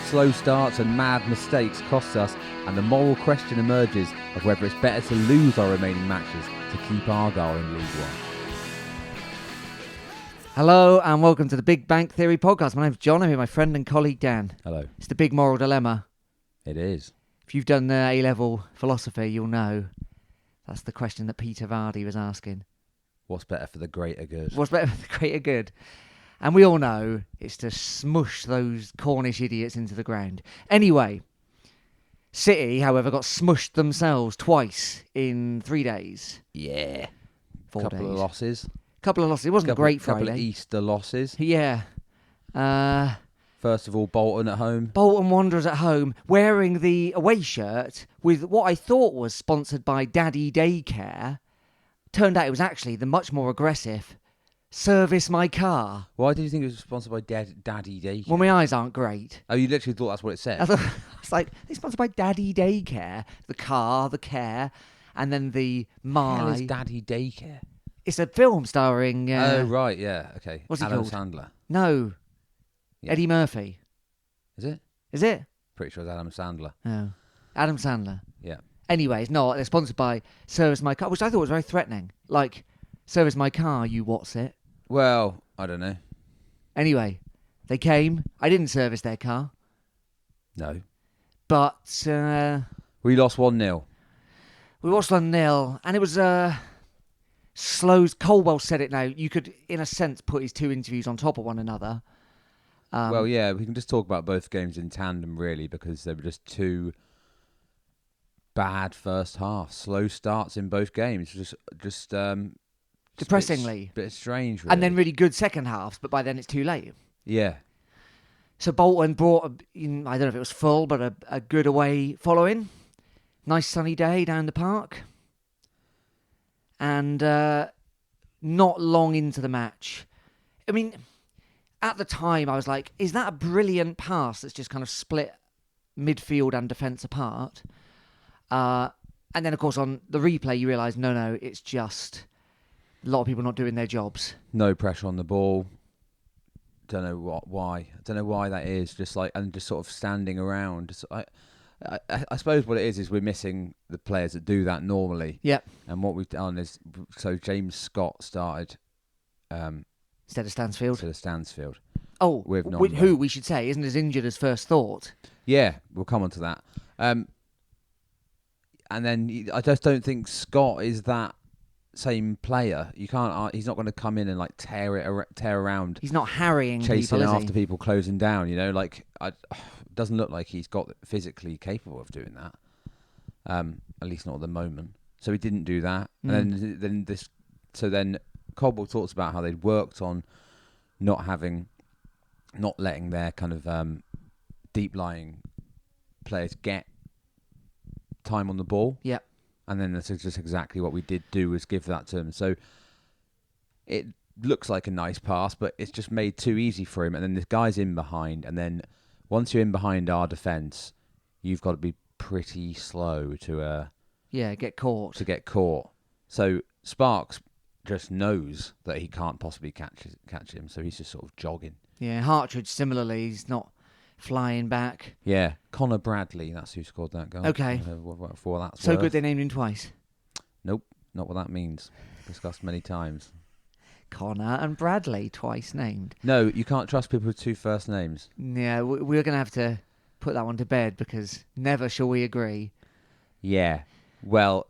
slow starts and mad mistakes cost us, and the moral question emerges of whether it's better to lose our remaining matches to keep Argyle in League One. Hello and welcome to the Big Bang Theory podcast. My name's John. I'm here with my friend and colleague Dan. Hello. It's the big moral dilemma. It is. If you've done A-level philosophy, you'll know that's the question that Peter Vardy was asking. What's better for the greater good? What's better for the greater good? And we all know it's to smush those Cornish idiots into the ground. Anyway, City, however, got smushed themselves twice in 3 days. Yeah. 4 days. Couple of losses. Couple of losses. It wasn't a great Friday. Couple of Easter losses. Yeah. First of all, Bolton at home. Bolton Wanderers at home, wearing the away shirt with what I thought was sponsored by Daddy Daycare. Turned out it was actually the much more aggressive Service My Car. Why did you think it was sponsored by Daddy Daycare? Well, my eyes aren't great. Oh, you literally thought that's what it said? I was like, it's sponsored by Daddy Daycare. The car, the care, and then the my. What the hell is Daddy Daycare? It's a film starring... oh, right, yeah, okay. What's he Adam called? Sandler. No. Yeah. Eddie Murphy. Is it? Is it? Pretty sure it's Adam Sandler. Oh. Adam Sandler. Yeah. Anyway, it's not. They're sponsored by Service My Car, which I thought was very threatening. Like, Service My Car, you what's it? Well, I don't know. Anyway, they came. I didn't service their car. No. But We lost 1-0. we watched 1-0, and it was slow. Colwell said it now. You could, in a sense, put his two interviews on top of one another. Well, yeah, we can just talk about both games in tandem, really, because they were just two bad first halves. Slow starts in both games. Just Depressingly. Bit strange, really. And then really good second halves, but by then it's too late. Yeah. So Bolton brought, I don't know if it was full, but a good away following. Nice sunny day down the park. And not long into the match. I mean, at the time I was like, is that a brilliant pass that's just kind of split midfield and defence apart? And then, of course, on the replay you realise, no, it's just a lot of people not doing their jobs. No pressure on the ball. Don't know why. I don't know why that is. Just sort of standing around. I suppose what it is we're missing the players that do that normally. Yep. And what we've done is, so James Scott started Instead of Stansfield. Oh, with who we should say isn't as injured as first thought. Yeah, we'll come on to that. And then I just don't think Scott is that same player. You can't. He's not going to come in and like tear around. He's not harrying chasing people, after people closing down. You know, like it doesn't look like he's got physically capable of doing that. At least not at the moment. So he didn't do that. And then Cobble talks about how they'd worked on not letting their kind of deep lying players get time on the ball. Yep. And then that's just exactly what we did do, was give that to him. So it looks like a nice pass, but it's just made too easy for him. And then this guy's in behind. And then once you're in behind our defence, you've got to be pretty slow to get caught. So Sparks just knows that he can't possibly catch him. So he's just sort of jogging. Yeah, Hartridge similarly, he's not flying back. Yeah, Connor Bradley, that's who scored that goal. Okay. For that's so worth. good they named him twice. Nope, not what that means. Discussed many times. Connor and Bradley, twice named. No, you can't trust people with two first names. Yeah, we're going to have to put that one to bed because never shall we agree. Yeah, well,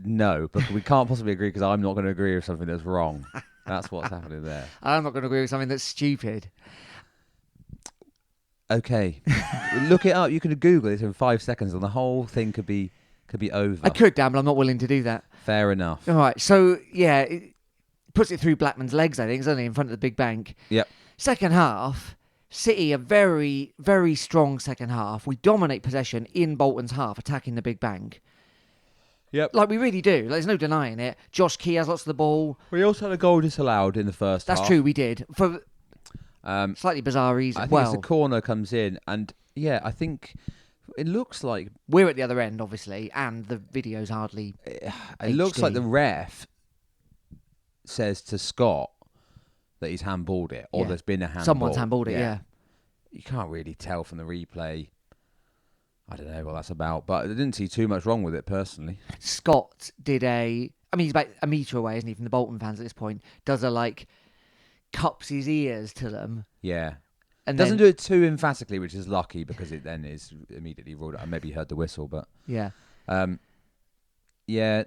no, but we can't possibly agree because I'm not going to agree with something that's wrong. That's what's happening there. I'm not going to agree with something that's stupid. Okay, look it up. You can Google it in 5 seconds, and the whole thing could be over. I could, Dan, but I'm not willing to do that. Fair enough. All right, so yeah, it puts it through Blackman's legs. I think it's only in front of the big bank. Yep. Second half, City a very, very strong second half. We dominate possession in Bolton's half, attacking the big bank. Yep. Like we really do. There's no denying it. Josh Key has lots of the ball. We also had a goal disallowed in the first half. That's true, we did. For slightly bizarre reasons. I think as the corner comes in, and yeah, I think it looks like we're at the other end, obviously, and the video's hardly It HD. looks like the ref says to Scott that he's handballed it, or there's been a handball. Someone's handballed it, yeah. you can't really tell from the replay. I don't know what that's about, but I didn't see too much wrong with it personally. Scott did he's about a metre away, isn't he, from the Bolton fans at this point, does cups his ears to them. Yeah. And doesn't then, do it too emphatically, which is lucky because it then is immediately ruled out. I maybe heard the whistle, but yeah. Yeah,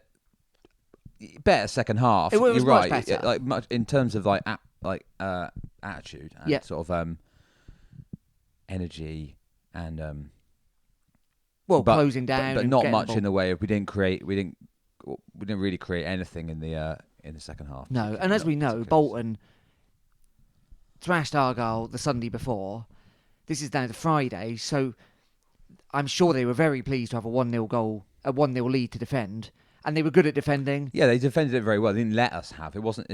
better second half. It was You're much right. better. Like much in terms of attitude and sort of energy and closing down, but and not getting much the ball. in the way of we didn't really create anything in the second half. No, and as we know, particularly. Bolton thrashed Argyle the Sunday before. This is down to Friday, so I'm sure they were very pleased to have a 1-0 goal, a 1-0 lead to defend, and they were good at defending. Yeah, they defended it very well. They didn't let us have. It wasn't.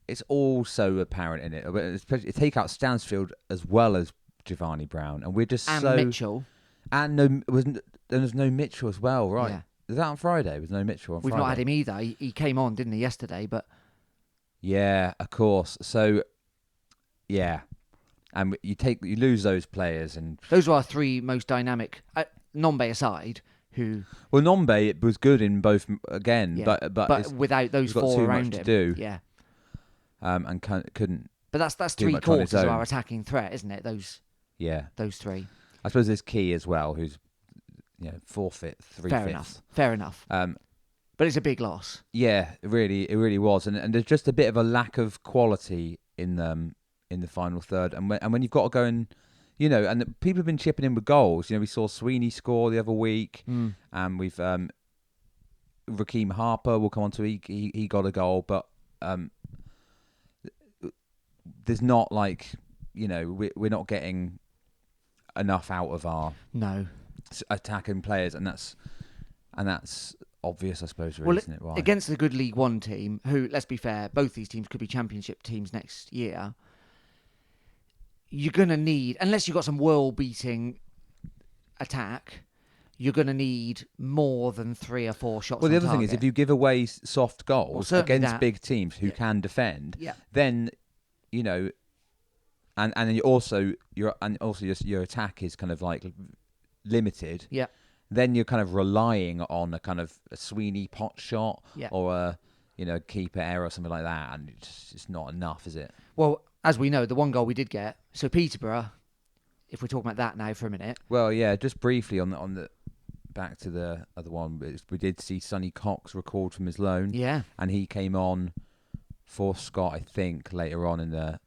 It's also apparent in it. Especially take out Stansfield as well as Giovanni Brown, and we're just And Mitchell. And there was no Mitchell as well, right? Yeah. Was that on Friday? There was no Mitchell on We've Friday. not had him either. He came on, didn't he, yesterday? But yeah, of course. So yeah, and you lose those players, and those are our three most dynamic, Nombe aside, who. Well, Nombe it was good in both again, Yeah, but without those he's got four too around much him, to do. yeah. And couldn't. But that's do three much on his quarters of own. our attacking threat, isn't it? Those three. I suppose there's Key as well, who's forfeit 3/5. Fair enough. But it's a big loss. Yeah, it really was, and there's just a bit of a lack of quality in the final third, and when you've got to go and and people have been chipping in with goals. We saw Sweeney score the other week, and we've Raheem Harper will come on to he got a goal, but there's not we're not getting enough out of our attacking players, and that's obvious, I suppose, really, isn't it? Why? Against a good League One team, who, let's be fair, both these teams could be Championship teams next year. You're going to need, unless you've got some world-beating attack, you're going to need more than 3 or 4 shots. Well, the other target. thing is, if you give away soft goals against big teams who can defend, then and also your attack is kind of like limited. Yeah. Then you're kind of relying on a kind of a Sweeney pot shot or a keeper error or something like that, and it's not enough, is it? Well, as we know, the one goal we did get. So Peterborough, if we're talking about that now for a minute. Well, yeah, just briefly on the back to the other one, we did see Sonny Cox record from his loan. Yeah. And he came on for Scott, I think, later on in the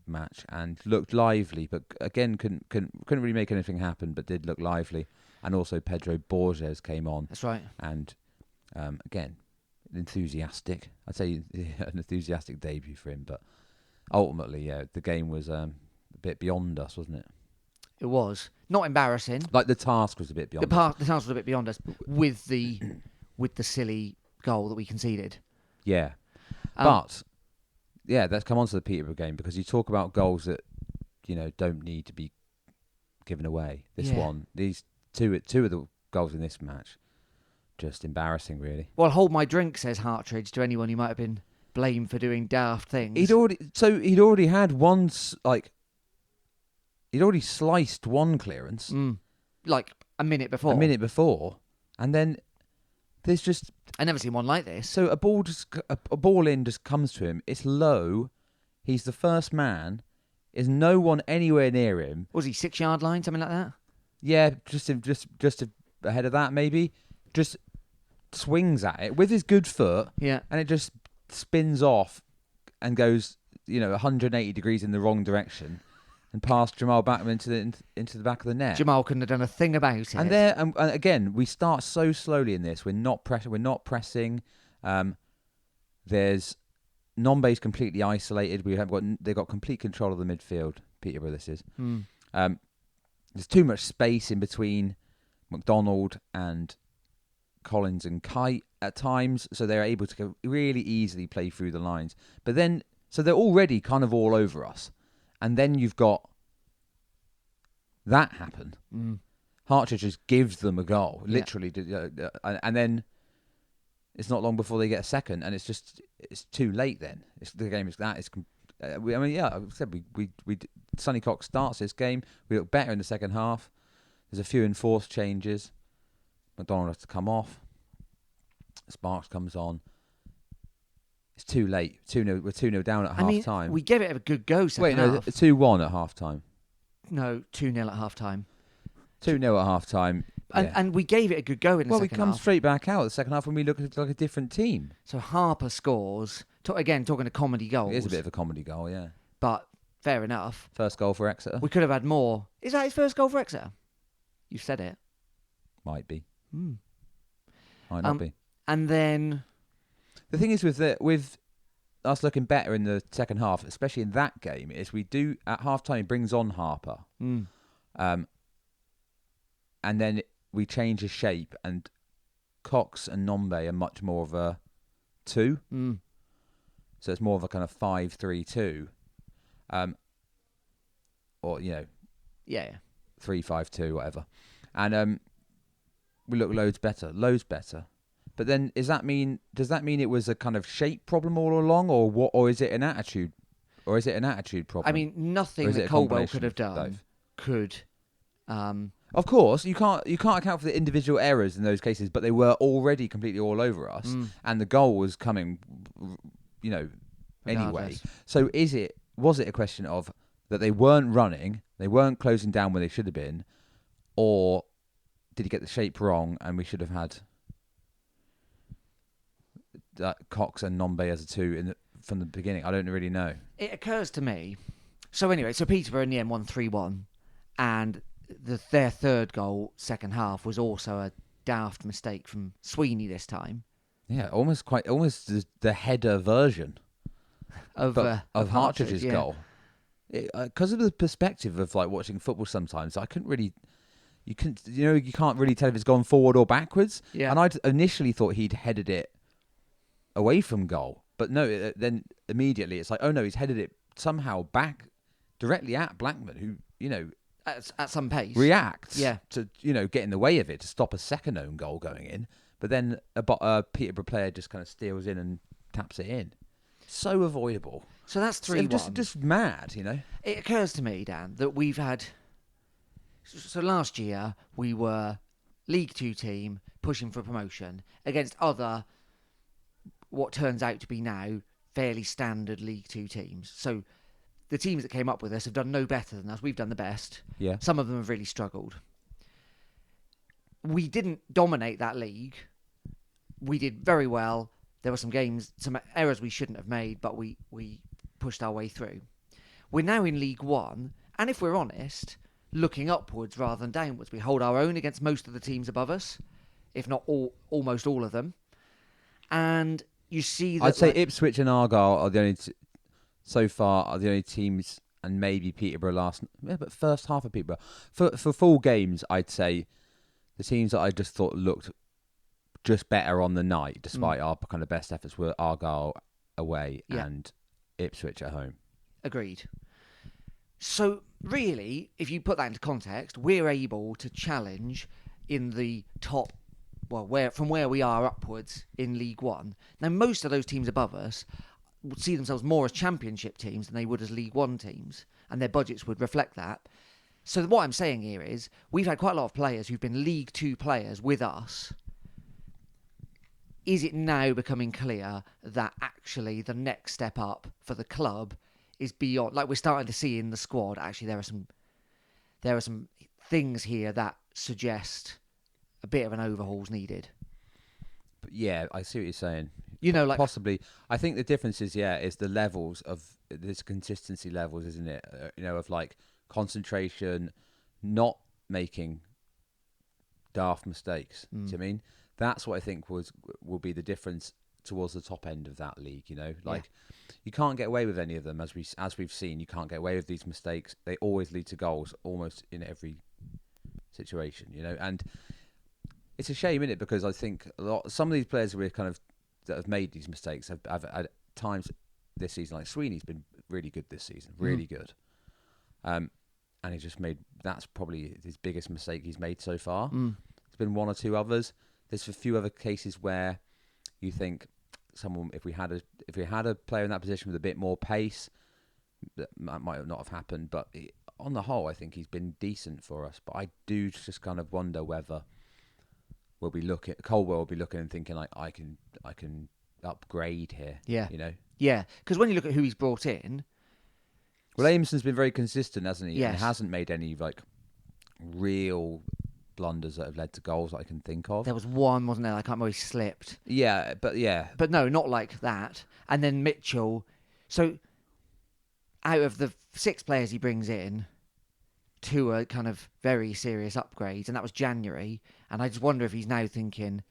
match and looked lively, but again couldn't really make anything happen, but did look lively. And also Pedro Borges came on. That's right. And again, enthusiastic. I'd say an enthusiastic debut for him, but ultimately, the game was a bit beyond us, wasn't it? It was not embarrassing. Like the task was a bit beyond us. The task was a bit beyond us with the silly goal that we conceded. Yeah. But let's come on to the Peterborough game, because you talk about goals that don't need to be given away. These two of the goals in this match, just embarrassing, really. Well, hold my drink, says Hartridge to anyone who might have been blamed for doing daft things. He'd already had one he'd already sliced one clearance, like a minute before, and then there's just I never seen one like this. So a ball in just comes to him. It's low. He's the first man. There's no one anywhere near him. Was he 6-yard line, something like that? Yeah, just ahead of that, maybe. Just swings at it with his good foot. Yeah, and it just spins off and goes 180 degrees in the wrong direction and past Jamal Backman into the back of the net. Jamal couldn't have done a thing about it. And again, we start so slowly in this. We're not pressing. There's Nombe's completely isolated. They've got complete control of the midfield. Peterborough, this is. There's too much space in between McDonald and Collins and Kite at times, so they're able to really easily play through the lines. But then, so they're already kind of all over us, and then you've got that happen. Hartridge just gives them a goal, literally, and then it's not long before they get a second, and it's too late. Then the game is I mean, yeah, I said Sonny Cox starts this game. We look better in the second half. There's a few enforced changes. McDonald has to come off. Sparks comes on. It's too late. 2-0. We're 2-0 down at half time. We gave it a good go second half. 2-1 at half time. No, 2-0 at half time. 2-0 at half time. And we gave it a good go in the second half. Well, we come straight back out the second half when we look like a different team. So Harper scores. Again, talking to comedy goals. It is a bit of a comedy goal, yeah. But fair enough. First goal for Exeter. We could have had more. Is that his first goal for Exeter? You said it. Might be. Mm. Might not be. And then the thing is with us looking better in the second half, especially in that game, is we do at half time he brings on Harper. Mm. And then we change his shape, and Cox and Nombe are much more of a 2. Mm. So it's more of a kind of 5-3-2. Or, Yeah. 3-5-2, whatever. And we look loads better. But then does that mean it was a kind of shape problem all along, or what? Or is it an attitude? Or is it an attitude problem? I mean, nothing that Colwell could have done could. Of course, you can't account for the individual errors in those cases, but they were already completely all over us, and the goal was coming, anyway. Regardless. So was it a question of that they weren't running, they weren't closing down where they should have been, or did he get the shape wrong and we should have had Cox and Nombe as a 2 from the beginning? I don't really know. It occurs to me. So anyway, Peterborough in the end won 3-1, and their third goal, second half, was also a daft mistake from Sweeney this time. Yeah, almost the header version of Hartridge's goal. Because of the perspective of like watching football, sometimes I couldn't really. You can't really tell if it's gone forward or backwards. Yeah. And I initially thought he'd headed it away from goal, but no. Then immediately it's like, oh no, he's headed it somehow back directly at Blackman, who at some pace reacts to get in the way of it to stop a second own goal going in. But then a Peterborough player just kind of steals in and taps it in. So avoidable. So that's 3-1. Just mad, It occurs to me, Dan, that we've had. So last year we were League 2 team pushing for promotion against other, what turns out to be now fairly standard League 2 teams. So the teams that came up with us have done no better than us. We've done the best. Yeah. Some of them have really struggled. We didn't dominate that league. We did very well. There were some errors we shouldn't have made, but we pushed our way through. We're now in League 1, and if we're honest, looking upwards rather than downwards. We hold our own against most of the teams above us, if not almost all of them. And you see that... I'd say Ipswich and Argyle are the only... so far are the only teams, and maybe Peterborough but first half of Peterborough. For full games, I'd say the teams that I just thought looked just better on the night, despite our kind of best efforts, were Argyle away and Ipswich at home. Agreed. So really, if you put that into context, we're able to challenge in the top, from where we are upwards in League 1. Now, most of those teams above us would see themselves more as championship teams than they would as League 1 teams, and their budgets would reflect that. So what I'm saying here is we've had quite a lot of players who've been League 2 players with us. Is it now becoming clear that actually the next step up for the club is beyond, like we're starting to see in the squad, actually there are some things here that suggest a bit of an overhaul's needed? But yeah, I see what you're saying. Possibly. I think the difference is the levels of this consistency levels, isn't it? Of like concentration, not making daft mistakes. Do you know what I mean? That's what I think will be the difference towards the top end of that league. You can't get away with any of them, as we've seen. You can't get away with these mistakes. They always lead to goals, almost in every situation. And it's a shame, isn't it? Because I think some of these players that have made these mistakes have at times this season, like Sweeney's been really good this season, really good. And he's just that's probably his biggest mistake he's made so far. There's been one or two others. There's a few other cases where you think if we had a player in that position with a bit more pace, that might not have happened. But on the whole, I think he's been decent for us. But I do just kind of wonder whether Colwell will be looking and thinking like, I can upgrade here. Yeah. You know. Yeah, because when you look at who he's brought in. Well, Ameson's been very consistent, hasn't he? Yes. And hasn't made any like real blunders that have led to goals that I can think of. There was one, wasn't there? I can't remember, he slipped. Yeah, but yeah. But no, not like that. And then Mitchell. So out of the 6 players he brings in, 2 are kind of very serious upgrades, and that was January. And I just wonder if he's now thinking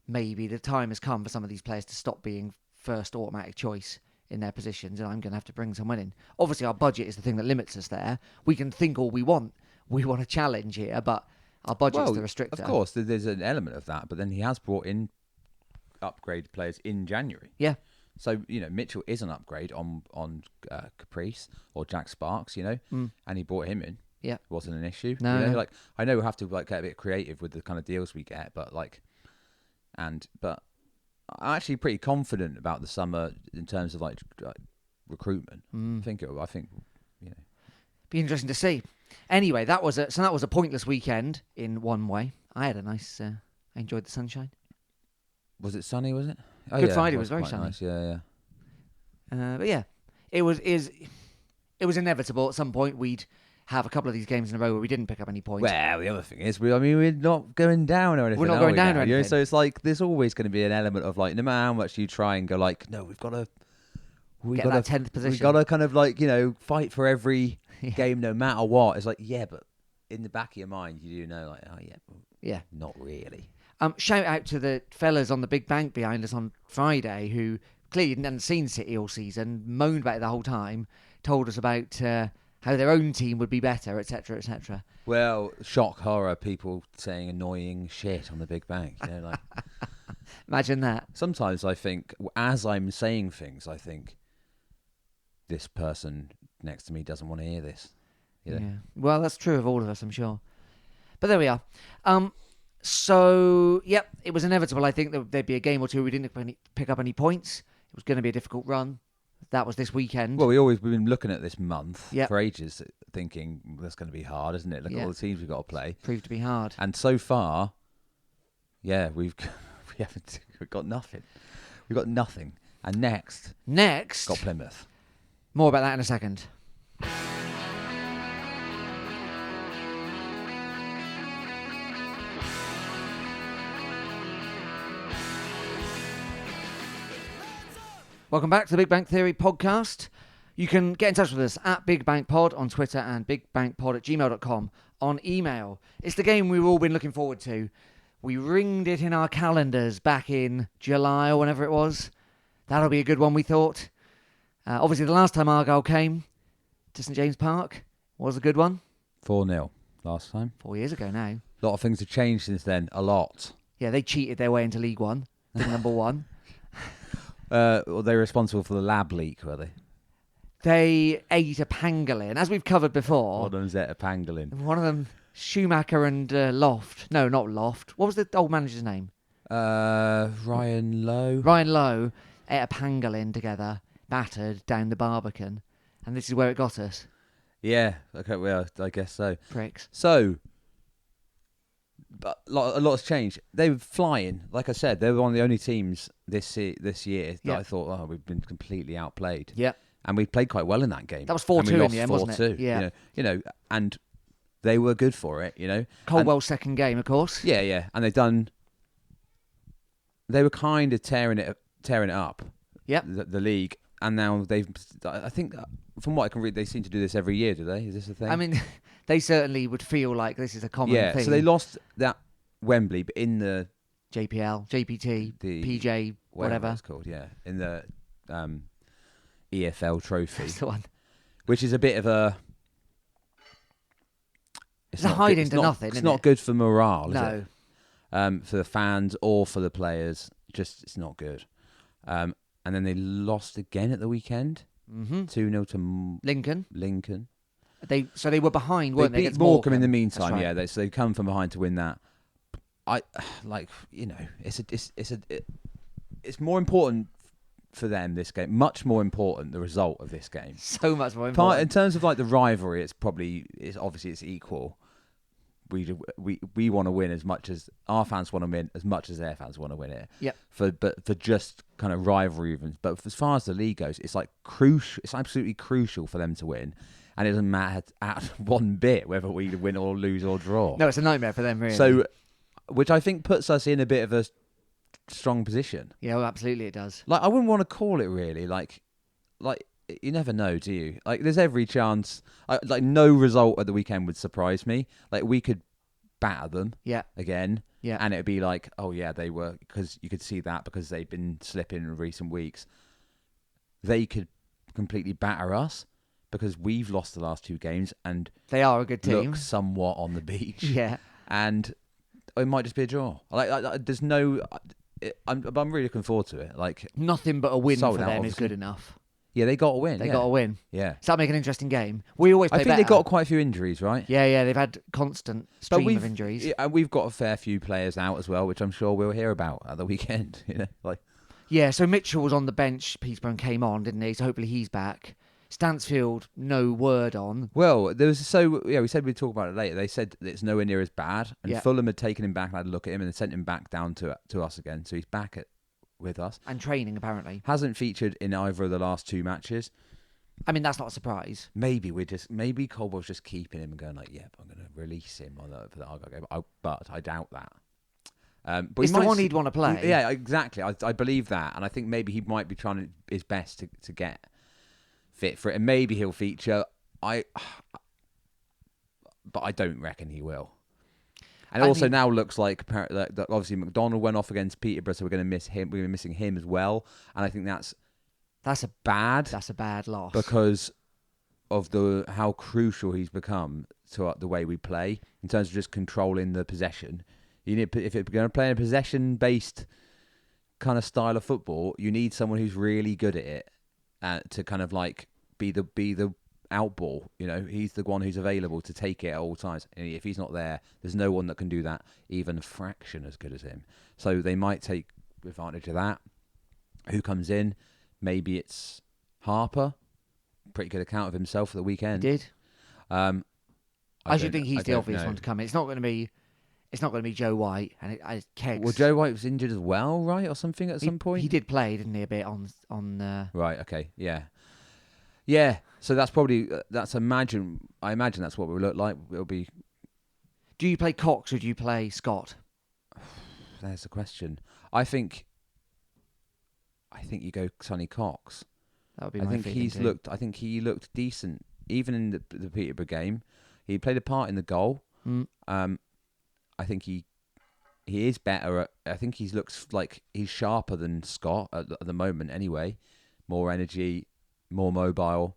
maybe the time has come for some of these players to stop being first automatic choice in their positions, and I'm going to have to bring someone in. Obviously, our budget is the thing that limits us there. We can think all we want. We want a challenge here, but our budget's the restrictor. Of course, there's an element of that, but then he has brought in upgrade players in January. Yeah. So, Mitchell is an upgrade on Caprice or Jack Sparks, and he brought him in. Yeah. It wasn't an issue. No, no. Like, I know we have to get a bit creative with the kind of deals we get, but but I'm actually pretty confident about the summer in terms of recruitment. I think be interesting to see. Anyway, that was a pointless weekend in one way. I had a nice. I enjoyed the sunshine. Was it sunny? Was it? Oh, Good Friday was very quite sunny. Nice. Yeah. But yeah, it was inevitable. At some point, we'd have a couple of these games in a row where we didn't pick up any points. Well, the other thing is, we're not going down or anything. We're not going down or anything. So it's like there's always going to be an element of no matter how much you try and go no, we've got to get that 10th position. We've got to kind of fight for every game, no matter what. It's but in the back of your mind, you do know not really. Shout out to the fellas on the big bank behind us on Friday who clearly hadn't seen City all season, moaned about it the whole time, told us about how their own team would be better, etc., etc. Well, shock horror, people saying annoying shit on the big bank. Imagine that. Sometimes I think, as I'm saying things, I think this person next to me doesn't want to hear this. Yeah. Well, that's true of all of us, I'm sure. But there we are. So, yep, it was inevitable. I think that there'd be a game or two we didn't pick up any points. It was going to be a difficult run. That was this weekend. Well, we've been looking at this month for ages, thinking that's going to be hard, isn't it? Look at all the teams we've got to play. Proved to be hard. And so far, we've got nothing. We've got nothing. And next, got Plymouth. More about that in a second. Welcome back to the Big Bang Theory podcast. You can get in touch with us at Big Bang Pod on Twitter and bigbangpod@gmail.com on email. It's the game we've all been looking forward to. We ringed it in our calendars back in July or whenever it was. That'll be a good one, we thought. Obviously, the last time Argyle came to St James Park was a good one. 4-0 last time. 4 years ago now. A lot of things have changed since then. A lot. Yeah, they cheated their way into League One. Thing number one. Were they responsible for the lab leak, were they? They ate a pangolin, as we've covered before. One of them's ate a pangolin. One of them, Schumacher and Loft. No, not Loft. What was the old manager's name? Ryan Lowe. Ryan Lowe ate a pangolin together, battered down the Barbican. And this is where it got us. Yeah, okay, well, I guess so. Pricks. So, but a lot has changed. They were flying. Like I said, they were one of the only teams this year that I thought, we've been completely outplayed. Yeah. And we played quite well in that game. That was 4-2 in the end, wasn't it? Yeah. And they were good for it, Colwell's second game, of course. Yeah. And they were kind of tearing it up. Yep. The league. And now I think, from what I can read, they seem to do this every year, do they? Is this a thing? I mean, they certainly would feel like this is a common thing. Yeah, so they lost that Wembley, but in the JPL, JPT, PJ, whatever it's called, in the EFL trophy. That's the one. Which is a bit of a... It's a hide into nothing, It's isn't not it? good for morale, is No. it? For the fans or for the players, it's not good. And then they lost again at the weekend. 2-0 to Lincoln. They were behind, weren't they? They beat Morecambe in the meantime, right. So they come from behind to win that. It's more important for them this game. Much more important, the result of this game. So much more important. In terms of like the rivalry, it's obviously it's equal. We want to win as much as our fans want to win, as much as their fans want to win it. Yep. But for just kind of rivalry reasons. But as far as the league goes, it's like crucial. It's absolutely crucial for them to win, and it doesn't matter at one bit whether we win or lose or draw. No, it's a nightmare for them, really. So, which I think puts us in a bit of a strong position. Yeah, well, absolutely, it does. Like I wouldn't want to call it really like. You never know, do you? Like, there's every chance. Like, no result at the weekend would surprise me. Like, we could batter them, again, and it'd be like, oh yeah, they were, because you could see that because they've been slipping in recent weeks. They could completely batter us because we've lost the last 2 games, and they are a good team. Look somewhat on the beach, and it might just be a draw. Like there's no. I'm really looking forward to it. Like nothing but a win for them is good enough. Yeah, they got to win. They got to win. Yeah. So that'll make an interesting game. We always play I think better. they got quite a few injuries, right? Yeah, they've had constant stream of injuries. Yeah, and we've got a fair few players out as well, which I'm sure we'll hear about at the weekend. Yeah, so Mitchell was on the bench, Peterborough, and came on, didn't he? So hopefully he's back. Stansfield, no word on. Well, we said we'd talk about it later. They said that it's nowhere near as bad, and Fulham had taken him back and had a look at him and sent him back down to us again. So he's back with us. And training, apparently. Hasn't featured in either of the last 2 matches. I mean, that's not a surprise. Maybe Caldwell's just keeping him and going like, yeah, I'm going to release him for the Argyle game. But I doubt that. But it's the one he'd want to play. Yeah, exactly. I believe that, and I think maybe he might be trying his best to get fit for it, and maybe he'll feature. But I don't reckon he will. And also now looks like that obviously McDonald went off against Peterborough, so we're going to miss him. We're missing him as well, and I think that's a bad loss because of how crucial he's become to the way we play in terms of just controlling the possession. If you're going to play in a possession-based kind of style of football, you need someone who's really good at it to kind of like be the outball. He's the one who's available to take it at all times. And if he's not there, there's no one that can do that even a fraction as good as him. So they might take advantage of that. Who comes in? Maybe it's Harper. Pretty good account of himself for the weekend. He did. I should think he's the obvious one to come in. It's not going to be Joe White and Keggs. Well, Joe White was injured as well, right, or something at some point. He did play, didn't he, a bit on. Right. Okay. Yeah. So that's probably I imagine that's what it will look like. It'll be. Do you play Cox or do you play Scott? There's the question. I think you go Sonny Cox. That would be my feeling too. I think he looked decent even in the Peterborough game. He played a part in the goal. I think he is better. I think he looks like he's sharper than Scott at the moment. Anyway, more energy, more mobile.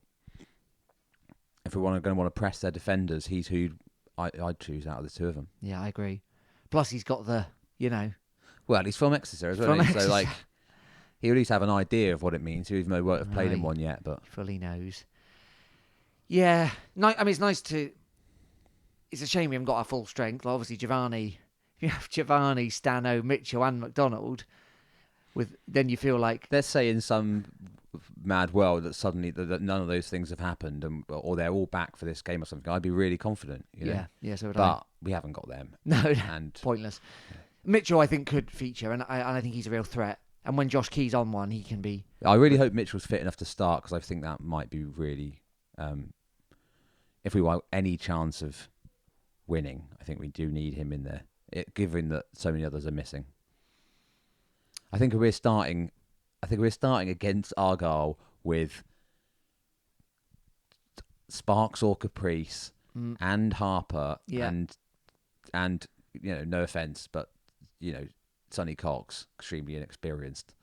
If we're going to want to press their defenders, he's who I'd choose out of the 2 of them. Yeah, I agree. Plus, he's got the Well, he's from Exeter as well. So like, he at least have an idea of what it means. Even though he won't have played in one yet, but fully knows. Yeah, I mean, it's nice to. It's a shame we haven't got our full strength. Obviously, Giovanni. If you have Giovanni, Stano, Mitchell, and McDonald, then you feel like let's say in some mad world that suddenly that none of those things have happened, or they're all back for this game or something. I'd be really confident. Yeah, so would but we haven't got them. No, and pointless. Yeah. Mitchell, I think, could feature, and I think he's a real threat. And when Josh Key's on one, he can be. I really hope Mitchell's fit enough to start because I think that might be really. If we want any chance of winning, I think we do need him in there, given that so many others are missing. I think we're starting against Argyle with Sparks or Caprice and Harper and no offence, but Sonny Cox, extremely inexperienced.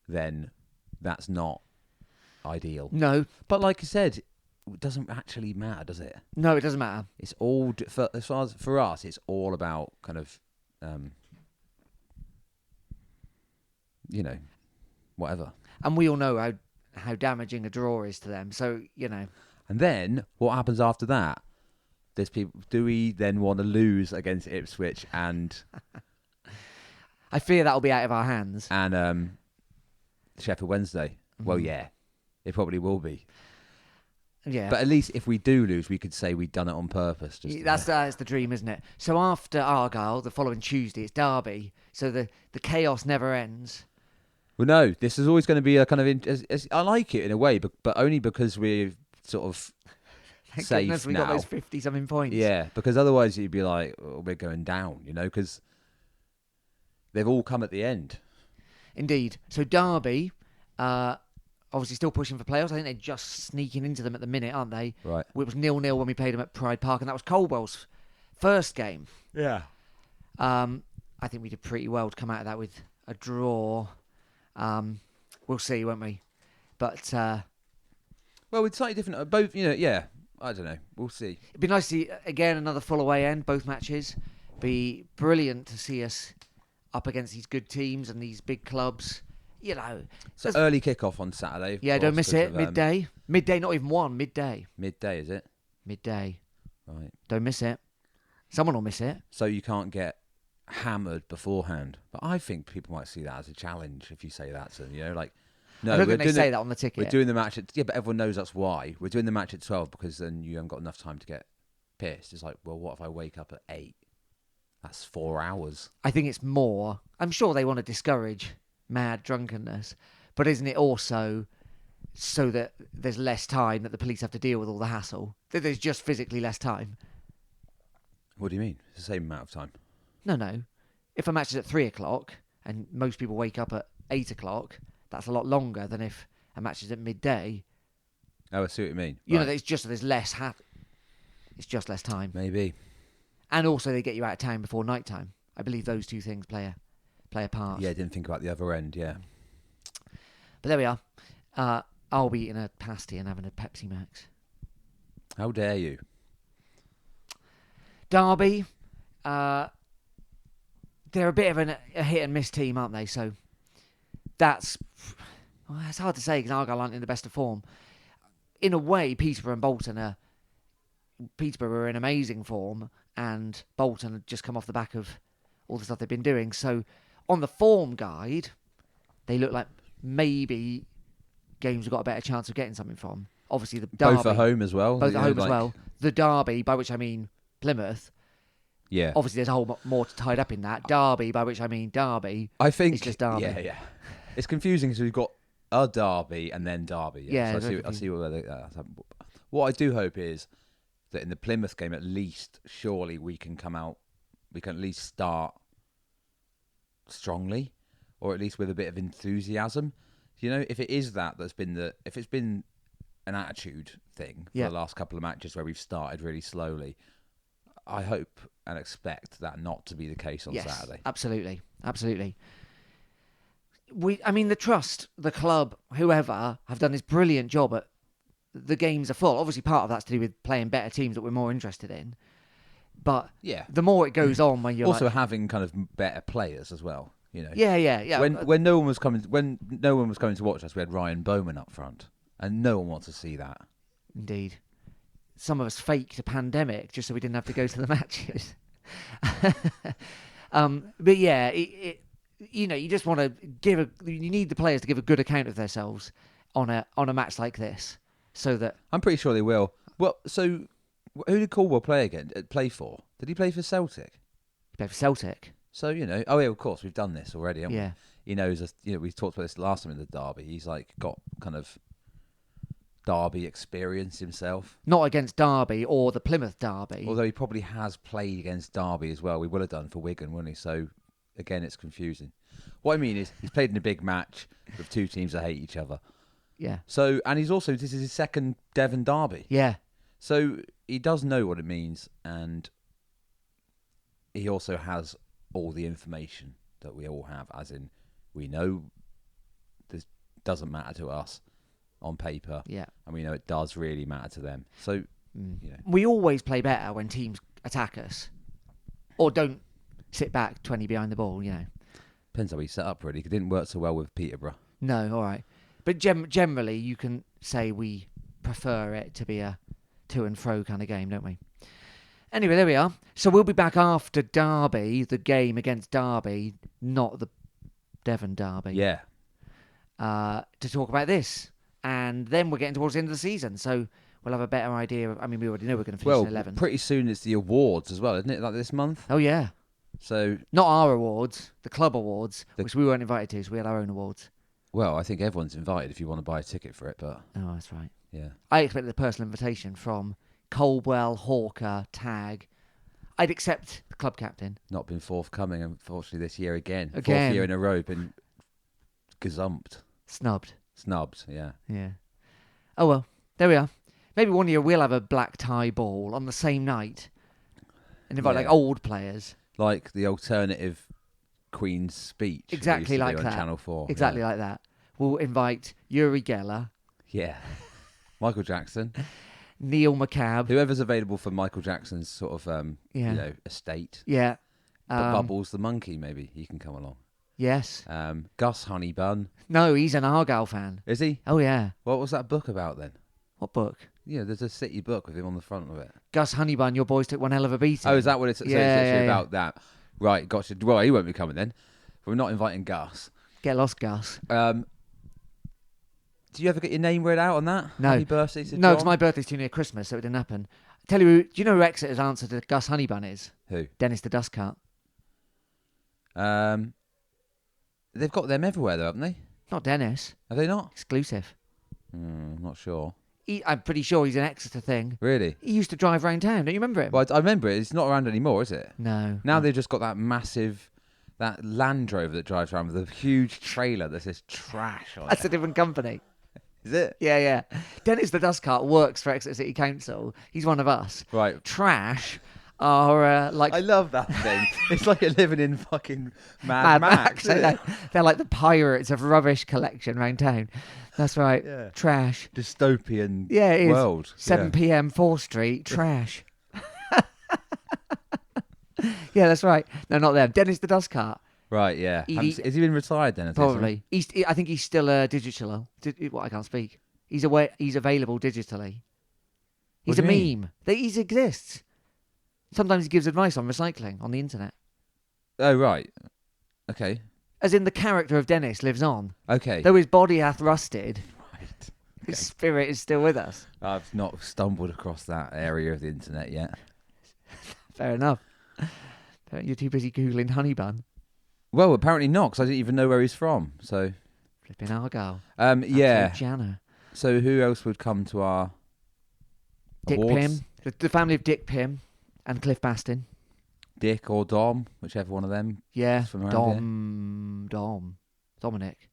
Then that's not ideal. No, but like I said, it doesn't actually matter, does it? No, it doesn't matter. It's all as far as for us. It's all about kind of, whatever. And we all know how damaging a draw is to them. So And then what happens after that? There's people. Do we then want to lose against Ipswich and? I fear that'll be out of our hands. And Sheffield Wednesday. Well, yeah, it probably will be. Yeah. But at least if we do lose, we could say we've done it on purpose. That's the dream, isn't it? So after Argyle, the following Tuesday, it's Derby. So the chaos never ends. Well, no, this is always going to be a kind of... I like it in a way, but only because we're sort of Thank safe goodness we now. got those 50-something points. Yeah, because otherwise you'd be like, oh, we're going down, because they've all come at the end. Indeed. So Derby, obviously still pushing for playoffs. I think they're just sneaking into them at the minute, aren't they? Right. It was 0-0 when we played them at Pride Park, and that was Coldwell's first game. Yeah. I think we did pretty well to come out of that with a draw. We'll see, won't we? But well, it's slightly different. Both, yeah. I don't know. We'll see. It'd be nice to see again another full away end, both matches. Be brilliant to see us up against these good teams and these big clubs. So early kickoff on Saturday. Yeah, don't miss it. Midday. Midday, not even one. Midday. Midday, is it? Midday. Right. Don't miss it. Someone will miss it. So you can't get hammered beforehand. But I think people might see that as a challenge if you say that to them. No, I don't think they say that on the ticket. We're doing the match but everyone knows that's why. We're doing the match at 12 because then you haven't got enough time to get pissed. It's like, well, what if I wake up at 8? That's 4 hours. I think it's more. I'm sure they want to discourage mad drunkenness, but isn't it also so that there's less time that the police have to deal with all the hassle? That there's just physically less time? What do you mean? It's the same amount of time. No. If a match is at 3 o'clock and most people wake up at 8 o'clock, that's a lot longer than if a match is at midday. Oh, I see what you mean. You know, it's just there's less it's just less time. Maybe. And also they get you out of town before night time. I believe those two things play a part. Yeah, I didn't think about the other end, yeah. But there we are. I'll be eating a pasty and having a Pepsi Max. How dare you? Derby, they're a bit of a hit and miss team, aren't they? So it's hard to say because Argyle aren't in the best of form. In a way, Peterborough and Bolton Peterborough are in amazing form, and Bolton had just come off the back of all the stuff they've been doing. So on the form guide, they look like maybe games have got a better chance of getting something from. Obviously, the Derby. Both at home as well. Both at home as well. The Derby, by which I mean Plymouth. Yeah. Obviously, there's a whole lot more tied up in that. Derby, by which I mean Derby. I think it's just Derby. Yeah. It's confusing because we've got a Derby and then Derby. Yeah. So I see what I do hope is that in the Plymouth game, at least, surely we can come out. We can at least start strongly, or at least with a bit of enthusiasm. If it is that's been if it's been an attitude thing for the last couple of matches where we've started really slowly, I hope and expect that not to be the case on Saturday. Absolutely. The trust, the club, whoever, have done this brilliant job at the games are full. Obviously, part of that's to do with playing better teams that we're more interested in. But the more it goes on, when you're also having kind of better players as well. Yeah. When no one was coming to watch us, we had Ryan Bowman up front, and no one wants to see that. Indeed, some of us faked a pandemic just so we didn't have to go to the matches. But yeah, you just want to you need the players to give a good account of themselves on a match like this, so that I'm pretty sure they will. Well, so who did Caldwell play for? Did he play for Celtic? He played for Celtic. So, oh yeah, of course, we've done this already, haven't we? He knows us, we talked about this last time in the Derby. He's got kind of Derby experience himself. Not against Derby or the Plymouth Derby. Although he probably has played against Derby as well. We would have done for Wigan, wouldn't he? So, again, it's confusing. What I mean is, he's played in a big match with two teams that hate each other. Yeah. So, and this is his second Devon Derby. Yeah. So, he does know what it means, and he also has all the information that we all have, as in we know this doesn't matter to us on paper, and we know it does really matter to them. So we always play better when teams attack us or don't sit back 20 behind the ball. Depends how we set up, really. It didn't work so well with Peterborough. No, all right, but generally you can say we prefer it to be a to and fro kind of game, don't we? Anyway, there we are. So we'll be back after Derby, the game against Derby, not the Devon Derby. Yeah. to talk about this. And then we're getting towards the end of the season, so we'll have a better idea. I mean, we already know we're going to finish in 11th. Pretty soon it's the awards as well, isn't it? Like this month. Oh, yeah. So not our awards, the club awards, which we weren't invited to, so we had our own awards. Well, I think everyone's invited if you want to buy a ticket for it, but... Oh, that's right. Yeah. I expected a personal invitation from Coldwell, Hawker, Tag. I'd accept the club captain. Not been forthcoming, unfortunately, this year again. Again. 4th year in a row, been gazumped. Snubbed, yeah. Yeah. Oh, well, there we are. Maybe one year we'll have a black tie ball on the same night and invite like old players. Like the alternative Queen's speech. Exactly like on that. Channel 4. Exactly like that. We'll invite Uri Geller. Yeah. Michael Jackson. Neil McCabe. Whoever's available for Michael Jackson's sort of estate. Yeah. But Bubbles the monkey, maybe he can come along. Yes. Gus Honeybun. No, he's an Argyle fan. Is he? Oh, yeah. What was that book about then? What book? Yeah, there's a City book with him on the front of it. Gus Honeybun, your boys took one hell of a beating. Oh, is that what it's, actually about that? Right, gotcha. Well, he won't be coming then. We're not inviting Gus. Get lost, Gus. Do you ever get your name read out on that? No. Happy birthday to No, John? because my birthday's too near Christmas, so it didn't happen. Tell you, do you know who Exeter's answer to Gus Honeybun is? Who? Dennis the Dust Cart. They've got them everywhere, though, haven't they? Not Dennis. Have they not? Exclusive. Not sure. I'm pretty sure he's an Exeter thing. Really? He used to drive around town. Don't you remember him? Well, I remember it. It's not around anymore, is it? No. Now they've just got that Land Rover that drives around with a huge trailer that says trash on That's it. a different company. Is it? Yeah. Dennis the Dust Cart works for Exeter City Council. He's one of us. Right. Trash are like... I love that thing. It's like you're living in fucking Mad Max. Isn't it? They're like the pirates of rubbish collection around town. That's right. Yeah. Trash. Dystopian it is. world. 7 p.m. 4th Street. Trash. Yeah, that's right. No, not them. Dennis the Dust Cart. Right, yeah. Has he been retired then? Probably. I think he's still digital. I can't speak. He's available digitally. He's a meme. He exists. Sometimes he gives advice on recycling on the internet. Oh, right. Okay. As in the character of Dennis lives on. Okay. Though his body hath rusted, Right. his spirit is still with us. I've not stumbled across that area of the internet yet. Fair enough. You're too busy Googling Honeybun. Well, apparently not, because I didn't even know where he's from. So, Flipping Argyle. yeah. Jana. So who else would come to our Dick awards? Pym. The family of Dick Pym and Cliff Bastin. Dick or Dom, whichever one of them. Yeah. is from around Dominic.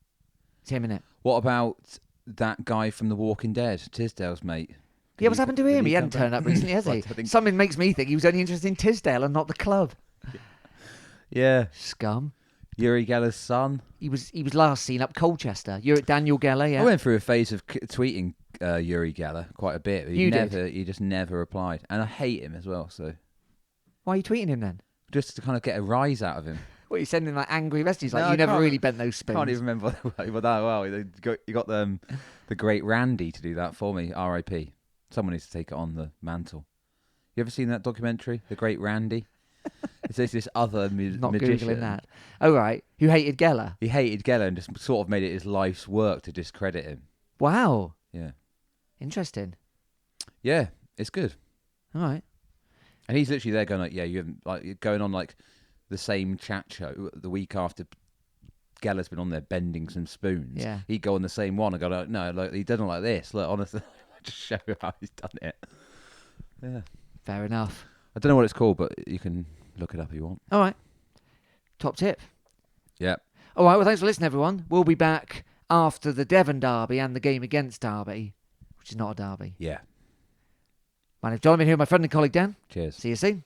It's him, innit? What about that guy from The Walking Dead, Tisdale's mate? Yeah, what's happened to him? He hadn't turned up recently, has he? I think... Something makes me think he was only interested in Tisdale and not the club. Yeah. Scum. Uri Geller's son. He was last seen up Colchester. You're Daniel Geller, yeah. I went through a phase of tweeting Uri Geller quite a bit. Did? He just never replied. And I hate him as well, so... Why are you tweeting him then? Just to kind of get a rise out of him. What, you sending like angry messages? Like, No, you I never can't- really bent those spoons. I can't even remember that well. You got the great Randy to do that for me, R.I.P. Someone needs to take it on the mantle. You ever seen that documentary, The Great Randy? It says this other Not magician. Googling that. Oh, right. Who hated Geller? He hated Geller and just sort of made it his life's work to discredit him. Wow. Yeah. Interesting. Yeah, it's good. All right. And he's literally there going like, yeah, you haven't, like, going on like the same chat show the week after Geller's been on there bending some spoons. Yeah. He'd go on the same one and go like, no, like, he doesn't like this. Look, honestly, just show you how he's done it. Yeah. Fair enough. I don't know what it's called, but you can look it up if you want. All right. Top tip. Yeah. All right. Well, thanks for listening, everyone. We'll be back after the Devon Derby and the game against Derby, which is not a derby. Yeah. My name's John. I'm here with my friend and colleague Dan. Cheers. See you soon.